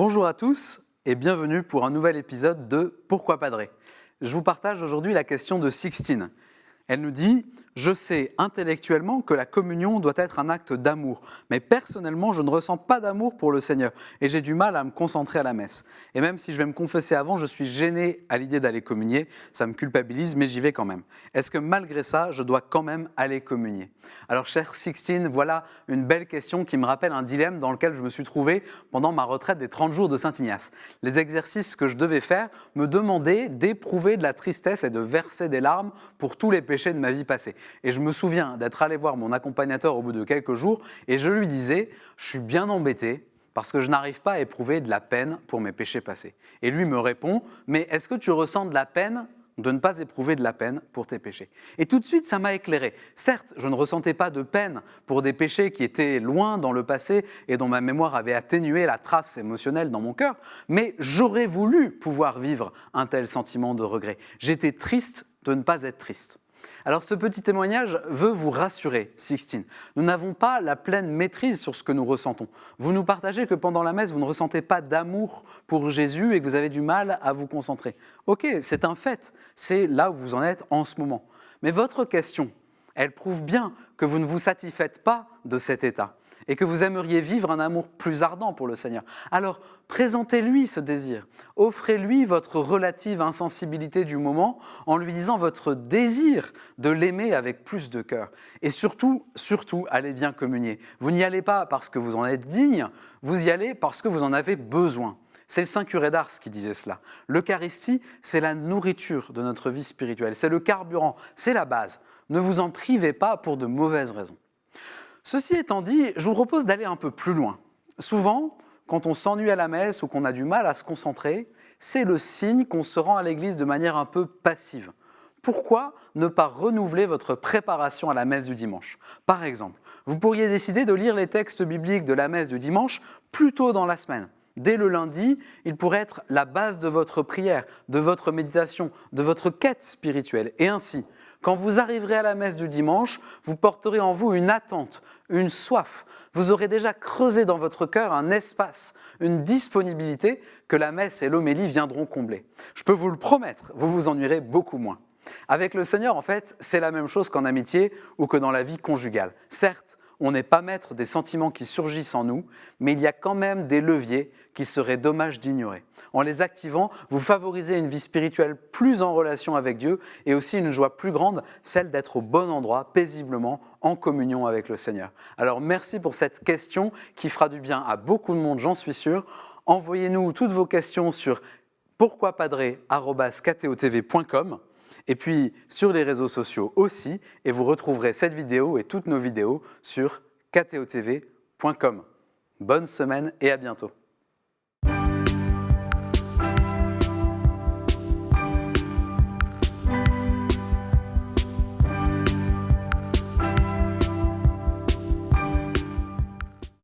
Bonjour à tous et bienvenue pour un nouvel épisode de Pourquoi Padrer. Je vous partage aujourd'hui la question de Sixtine. Elle nous dit « Je sais intellectuellement que la communion doit être un acte d'amour, mais personnellement, je ne ressens pas d'amour pour le Seigneur et j'ai du mal à me concentrer à la messe. Et même si je vais me confesser avant, je suis gêné à l'idée d'aller communier, ça me culpabilise, mais j'y vais quand même. Est-ce que malgré ça, je dois quand même aller communier ?» Alors, chère Sixtine, voilà une belle question qui me rappelle un dilemme dans lequel je me suis trouvé pendant ma retraite des 30 jours de Saint-Ignace. Les exercices que je devais faire me demandaient d'éprouver de la tristesse et de verser des larmes pour tous les péchés de ma vie passée. Et je me souviens d'être allé voir mon accompagnateur au bout de quelques jours et je lui disais « Je suis bien embêté parce que je n'arrive pas à éprouver de la peine pour mes péchés passés. » Et lui me répond « Mais est-ce que tu ressens de la peine de ne pas éprouver de la peine pour tes péchés ?» Et tout de suite, ça m'a éclairé. Certes, je ne ressentais pas de peine pour des péchés qui étaient loin dans le passé et dont ma mémoire avait atténué la trace émotionnelle dans mon cœur, mais j'aurais voulu pouvoir vivre un tel sentiment de regret. J'étais triste de ne pas être triste. Alors ce petit témoignage veut vous rassurer, Sixtine. Nous n'avons pas la pleine maîtrise sur ce que nous ressentons. Vous nous partagez que pendant la messe, vous ne ressentez pas d'amour pour Jésus et que vous avez du mal à vous concentrer. Ok, c'est un fait, c'est là où vous en êtes en ce moment. Mais votre question, elle prouve bien que vous ne vous satisfaites pas de cet état et que vous aimeriez vivre un amour plus ardent pour le Seigneur. Alors, présentez-lui ce désir. Offrez-lui votre relative insensibilité du moment en lui disant votre désir de l'aimer avec plus de cœur. Et surtout, allez bien communier. Vous n'y allez pas parce que vous en êtes digne, vous y allez parce que vous en avez besoin. C'est le Saint Curé d'Ars qui disait cela. L'Eucharistie, c'est la nourriture de notre vie spirituelle, c'est le carburant, c'est la base. Ne vous en privez pas pour de mauvaises raisons. Ceci étant dit, je vous propose d'aller un peu plus loin. Souvent, quand on s'ennuie à la messe ou qu'on a du mal à se concentrer, c'est le signe qu'on se rend à l'église de manière un peu passive. Pourquoi ne pas renouveler votre préparation à la messe du dimanche ? Par exemple, vous pourriez décider de lire les textes bibliques de la messe du dimanche plus tôt dans la semaine. Dès le lundi, il pourrait être la base de votre prière, de votre méditation, de votre quête spirituelle. Et ainsi, quand vous arriverez à la messe du dimanche, vous porterez en vous une attente, une soif. Vous aurez déjà creusé dans votre cœur un espace, une disponibilité que la messe et l'homélie viendront combler. Je peux vous le promettre, vous vous ennuierez beaucoup moins. Avec le Seigneur, en fait, c'est la même chose qu'en amitié ou que dans la vie conjugale. Certes, on n'est pas maître des sentiments qui surgissent en nous, mais il y a quand même des leviers qu'il serait dommage d'ignorer. En les activant, vous favorisez une vie spirituelle plus en relation avec Dieu et aussi une joie plus grande, celle d'être au bon endroit, paisiblement, en communion avec le Seigneur. Alors merci pour cette question qui fera du bien à beaucoup de monde, j'en suis sûr. Envoyez-nous toutes vos questions sur pourquoipadrer@ktotv.com et puis sur les réseaux sociaux aussi, et vous retrouverez cette vidéo et toutes nos vidéos sur ktotv.com. Bonne semaine et à bientôt.